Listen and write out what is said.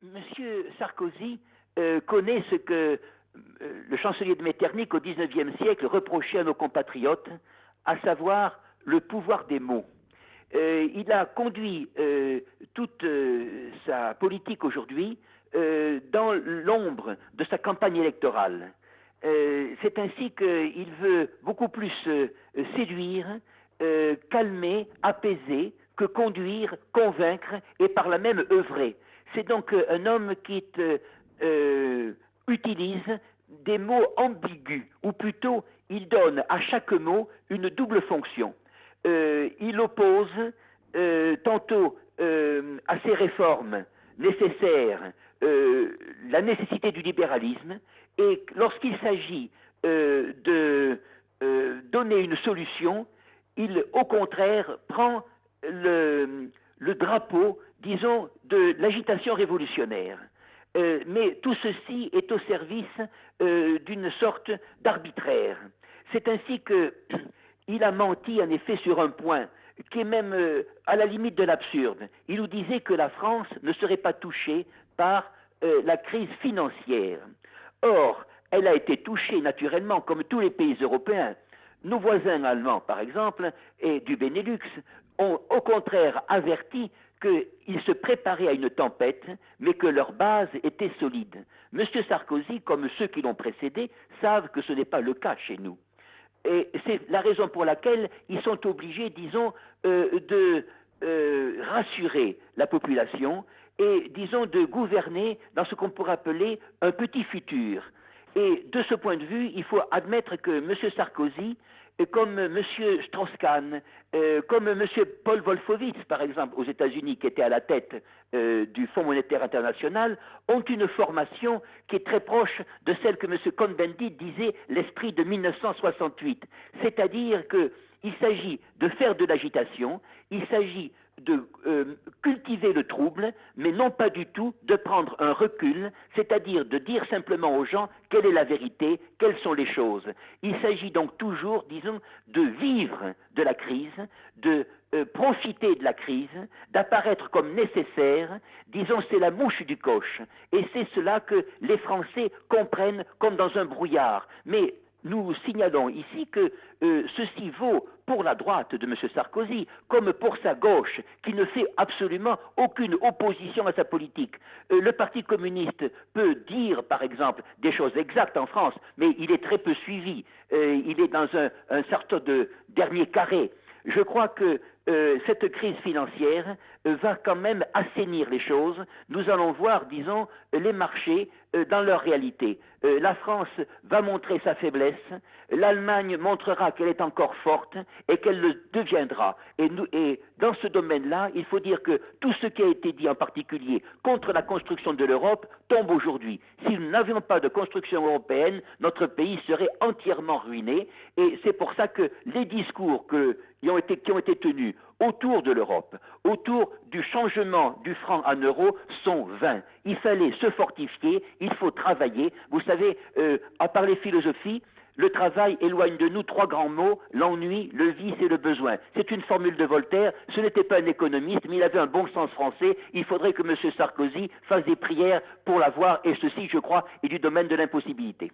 Monsieur Sarkozy connaît ce que le chancelier de Metternich au XIXe siècle reprochait à nos compatriotes, à savoir le pouvoir des mots. Il a conduit toute sa politique aujourd'hui dans l'ombre de sa campagne électorale. C'est ainsi qu'il veut beaucoup plus séduire, calmer, apaiser, que conduire, convaincre et par là même œuvrer. C'est donc un homme qui utilise des mots ambigus, ou plutôt il donne à chaque mot une double fonction. Il oppose tantôt à ces réformes nécessaires la nécessité du libéralisme, et lorsqu'il s'agit de donner une solution, il au contraire prend le drapeau, disons, de l'agitation révolutionnaire. Mais tout ceci est au service d'une sorte d'arbitraire. C'est ainsi qu'il a menti en effet sur un point qui est même à la limite de l'absurde. Il nous disait que la France ne serait pas touchée par la crise financière. Or, elle a été touchée naturellement comme tous les pays européens. Nos voisins allemands, par exemple, et du Benelux, ont au contraire averti qu'ils se préparaient à une tempête, mais que leur base était solide. M. Sarkozy, comme ceux qui l'ont précédé, savent que ce n'est pas le cas chez nous. Et c'est la raison pour laquelle ils sont obligés, disons, de rassurer la population et, disons, de gouverner dans ce qu'on pourrait appeler un petit futur. Et de ce point de vue, il faut admettre que M. Sarkozy, comme M. Strauss-Kahn, comme M. Paul Wolfowitz, par exemple, aux États-Unis, qui était à la tête du Fonds monétaire international, ont une formation qui est très proche de celle que M. Cohn-Bendit disait l'esprit de 1968. C'est-à-dire qu'il s'agit de faire de l'agitation, il s'agit de cultiver le trouble, mais non pas du tout de prendre un recul, c'est-à-dire de dire simplement aux gens quelle est la vérité, quelles sont les choses. Il s'agit donc toujours, disons, de vivre de la crise, de profiter de la crise, d'apparaître comme nécessaire, disons c'est la mouche du coche. Et c'est cela que les Français comprennent comme dans un brouillard. Mais nous signalons ici que ceci vaut pour la droite de M. Sarkozy, comme pour sa gauche, qui ne fait absolument aucune opposition à sa politique. Le Parti communiste peut dire, par exemple, des choses exactes en France, mais il est très peu suivi. Il est dans un sorte de dernier carré. Je crois que cette crise financière va quand même assainir les choses. Nous allons voir, disons, les marchés dans leur réalité. La France va montrer sa faiblesse, l'Allemagne montrera qu'elle est encore forte et qu'elle le deviendra. Et dans ce domaine-là, il faut dire que tout ce qui a été dit en particulier contre la construction de l'Europe tombe aujourd'hui. Si nous n'avions pas de construction européenne, notre pays serait entièrement ruiné. Et c'est pour ça que les discours qui ont été tenus autour de l'Europe, autour du changement du franc en euro, sont vains. Il fallait se fortifier, il faut travailler. Vous savez, à parler philosophie, le travail éloigne de nous trois grands mots, l'ennui, le vice et le besoin. C'est une formule de Voltaire, ce n'était pas un économiste, mais il avait un bon sens français. Il faudrait que M. Sarkozy fasse des prières pour l'avoir, et ceci, je crois, est du domaine de l'impossibilité.